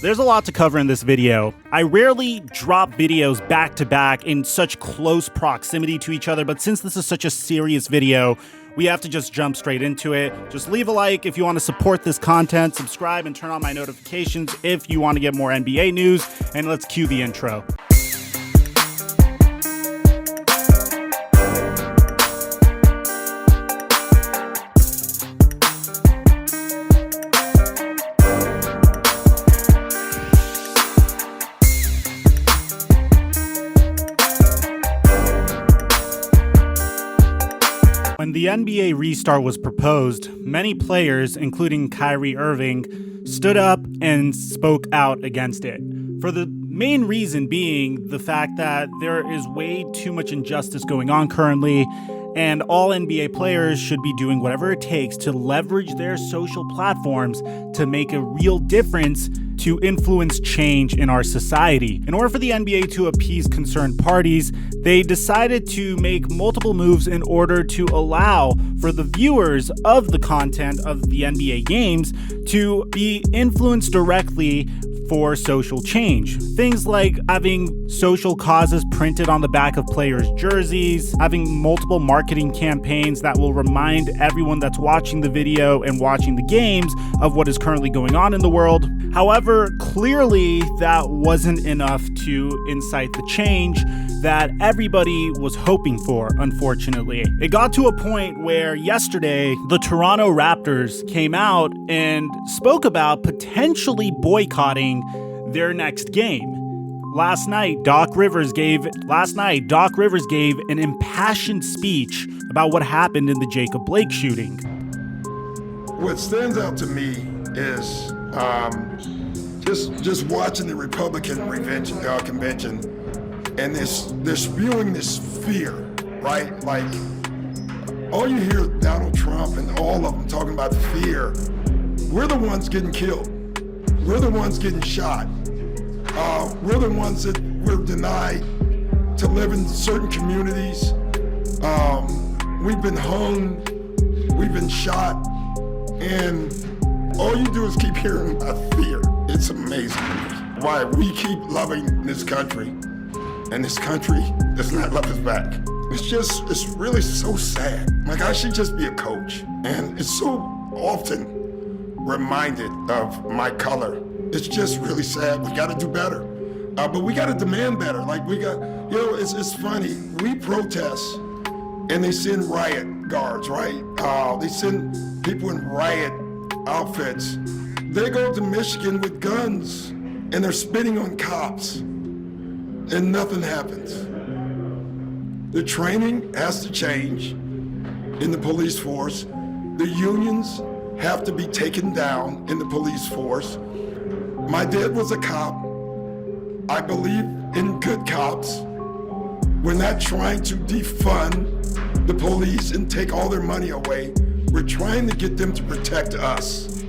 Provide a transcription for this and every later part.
There's a lot to cover in this video. I rarely drop videos back to back in such close proximity to each other, but since this is such a serious video, we have to just jump straight into it. Just leave a like if you want to support this content, subscribe and turn on my notifications if you want to get more NBA news, and let's cue the intro. When the NBA restart was proposed, many players, including Kyrie Irving, stood up and spoke out against it. For the main reason being the fact that there is way too much injustice going on currently, and all NBA players should be doing whatever it takes to leverage their social platforms to make a real difference to influence change in our society. In order for the NBA to appease concerned parties, they decided to make multiple moves in order to allow for the viewers of the content of the NBA games to be influenced directly for social change. Things like having social causes printed on the back of players' jerseys, having multiple marketing campaigns that will remind everyone that's watching the video and watching the games of what is currently going on in the world. However, clearly that wasn't enough to incite the change that everybody was hoping for, unfortunately. It got to a point where yesterday, the Toronto Raptors came out and spoke about potentially boycotting their next game. Last night, Doc Rivers gave an impassioned speech about what happened in the Jacob Blake shooting. What stands out to me is just watching the Republican convention, and they're spewing this fear, right? Like, all you hear is Donald Trump and all of them talking about fear. We're the ones getting killed. We're the ones getting shot. We're the ones that we're denied to live in certain communities. We've been hung, we've been shot, and all you do is keep hearing about fear. It's amazing to me why we keep loving this country, and this country does not love us back. It's really so sad. Like, I should just be a coach, and it's so often reminded of my color. It's just really sad. We gotta do better, but we gotta demand better. Like, it's funny. We protest, and they send riot guards, right? They send people in riot outfits. They go to Michigan with guns, and they're spitting on cops, and nothing happens. The training has to change in the police force. The unions have to be taken down in the police force. My dad was a cop. I believe in good cops. We're not trying to defund the police and take all their money away. We're trying to get them to protect us,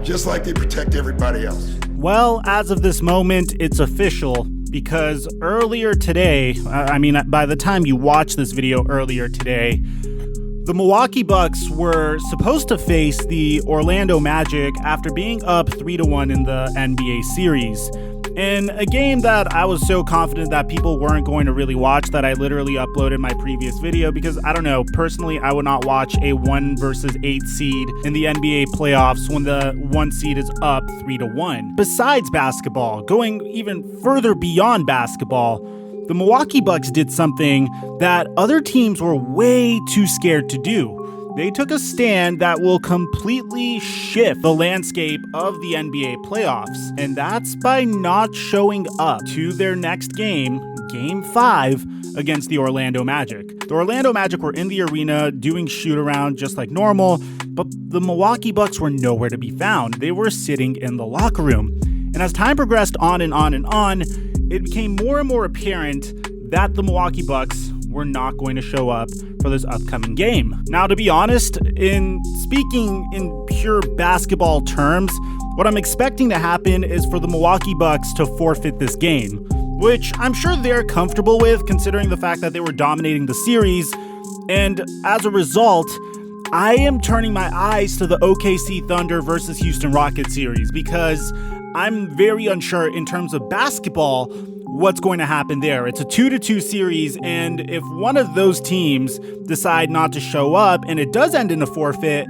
just like they protect everybody else. Well, as of this moment, it's official, because earlier today, by the time you watch this video earlier today, the Milwaukee Bucks were supposed to face the Orlando Magic after being up 3-1 in the NBA series. In a game that I was so confident that people weren't going to really watch that I literally uploaded my previous video, because I don't know, personally, I would not watch a 1 versus 8 seed in the NBA playoffs when the 1 seed is up 3-1. Besides basketball, going even further beyond basketball, the Milwaukee Bucks did something that other teams were way too scared to do. They took a stand that will completely shift the landscape of the NBA playoffs, and that's by not showing up to their next game, Game 5, against the Orlando Magic. The Orlando Magic were in the arena doing shoot-around just like normal, but the Milwaukee Bucks were nowhere to be found. They were sitting in the locker room. And as time progressed on and on and on, it became more and more apparent that the Milwaukee Bucks were not going to show up for this upcoming game. Now, to be honest, in speaking in pure basketball terms, what I'm expecting to happen is for the Milwaukee Bucks to forfeit this game, which I'm sure they're comfortable with, considering the fact that they were dominating the series. And as a result, I am turning my eyes to the OKC Thunder versus Houston Rockets series because I'm very unsure in terms of basketball what's going to happen there. It's a 2-2 series, and if one of those teams decide not to show up and it does end in a forfeit,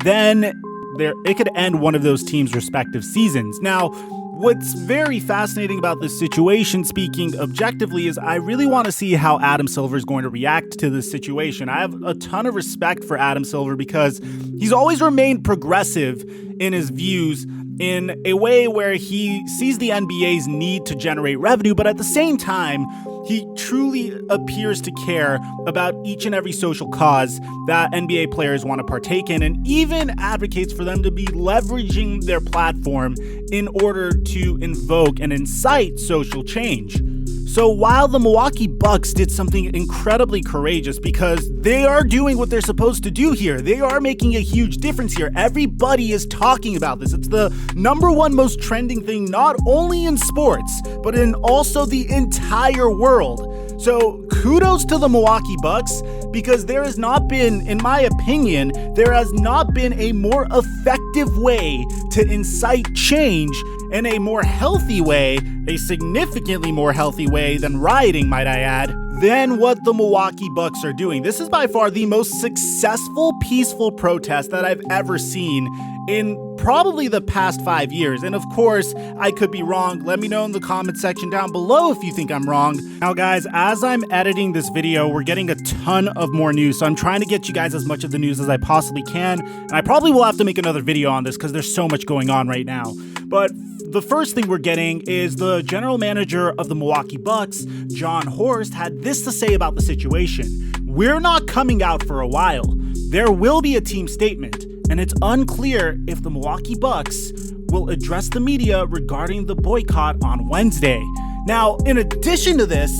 then it could end one of those teams' respective seasons. Now, what's very fascinating about this situation, speaking objectively, is I really want to see how Adam Silver is going to react to this situation. I have a ton of respect for Adam Silver because he's always remained progressive in his views in a way where he sees the NBA's need to generate revenue, but at the same time, he truly appears to care about each and every social cause that NBA players want to partake in, and even advocates for them to be leveraging their platform in order to invoke and incite social change. So while the Milwaukee Bucks did something incredibly courageous because they are doing what they're supposed to do here, they are making a huge difference here. Everybody is talking about this. It's the #1 most trending thing, not only in sports, but in also the entire world. So kudos to the Milwaukee Bucks, because there has not been, in my opinion, there has not been a more effective way to incite change in a more healthy way, a significantly more healthy way than rioting, might I add, than what the Milwaukee Bucks are doing. This is by far the most successful, peaceful protest that I've ever seen in probably the past 5 years. And of course, I could be wrong. Let me know in the comment section down below if you think I'm wrong. Now guys, as I'm editing this video, we're getting a ton of more news. So I'm trying to get you guys as much of the news as I possibly can. And I probably will have to make another video on this because there's so much going on right now. But the first thing we're getting is the general manager of the Milwaukee Bucks, John Horst, had this to say about the situation. "We're not coming out for a while. There will be a team statement, and it's unclear if the Milwaukee Bucks will address the media regarding the boycott on Wednesday." Now, in addition to this,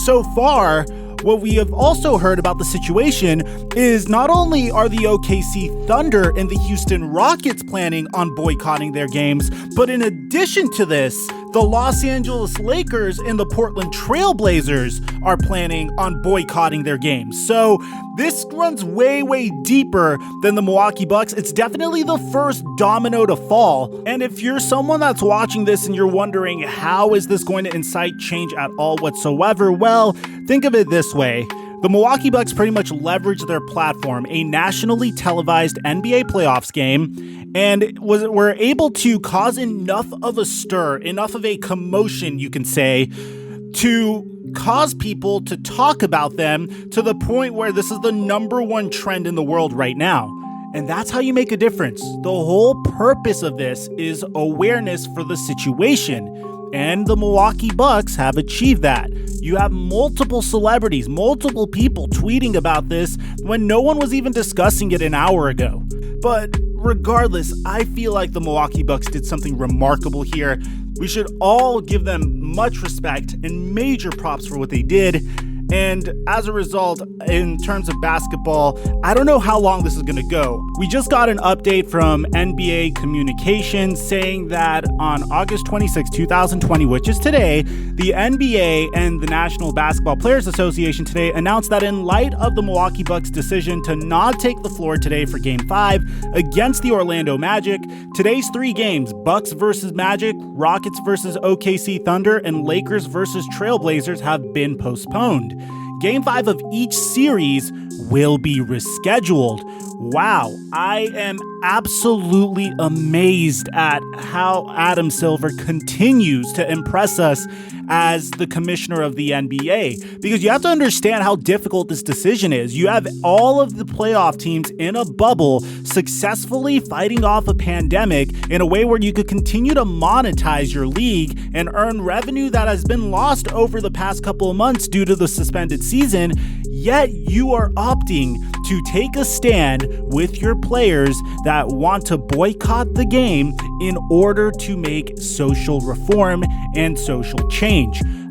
so far, what we have also heard about the situation is not only are the OKC Thunder and the Houston Rockets planning on boycotting their games, but in addition to this, the Los Angeles Lakers and the Portland Trail Blazers are planning on boycotting their games. So this runs way, way deeper than the Milwaukee Bucks. It's definitely the first domino to fall. And if you're someone that's watching this and you're wondering, how is this going to incite change at all whatsoever? Well, think of it this way. The Milwaukee Bucks pretty much leveraged their platform, a nationally televised NBA playoffs game, and were able to cause enough of a stir, enough of a commotion, you can say, to cause people to talk about them to the point where this is the #1 trend in the world right now. And that's how you make a difference. The whole purpose of this is awareness for the situation. And the Milwaukee Bucks have achieved that. You have multiple celebrities, multiple people tweeting about this when no one was even discussing it an hour ago. But regardless, I feel like the Milwaukee Bucks did something remarkable here. We should all give them much respect and major props for what they did. And as a result, in terms of basketball, I don't know how long this is going to go. We just got an update from NBA Communications saying that on August 26, 2020, which is today, the NBA and the National Basketball Players Association today announced that in light of the Milwaukee Bucks' decision to not take the floor today for Game 5 against the Orlando Magic, today's 3 games, Bucks versus Magic, Rockets versus OKC Thunder, and Lakers versus Trailblazers, have been postponed. Game 5 of each series will be rescheduled. Wow, I am absolutely amazed at how Adam Silver continues to impress us as the commissioner of the NBA, because you have to understand how difficult this decision is. You have all of the playoff teams in a bubble successfully fighting off a pandemic in a way where you could continue to monetize your league and earn revenue that has been lost over the past couple of months due to the suspended season, yet you are opting to take a stand with your players that want to boycott the game in order to make social reform and social change.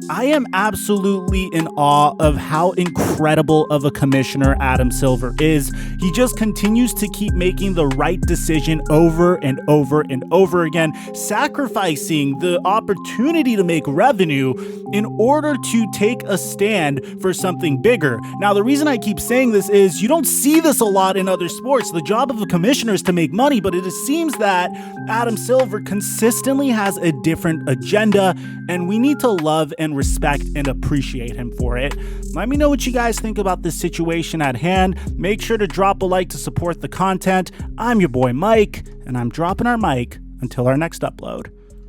I am absolutely in awe of how incredible of a commissioner Adam Silver is. He just continues to keep making the right decision over and over and over again, sacrificing the opportunity to make revenue in order to take a stand for something bigger. Now, the reason I keep saying this is you don't see this a lot in other sports. The job of a commissioner is to make money, but it seems that Adam Silver consistently has a different agenda, and we need to love and respect and appreciate him for it. Let me know what you guys think about this situation at hand. Make sure to drop a like to support the content. I'm your boy Mike, and I'm dropping our mic until our next upload.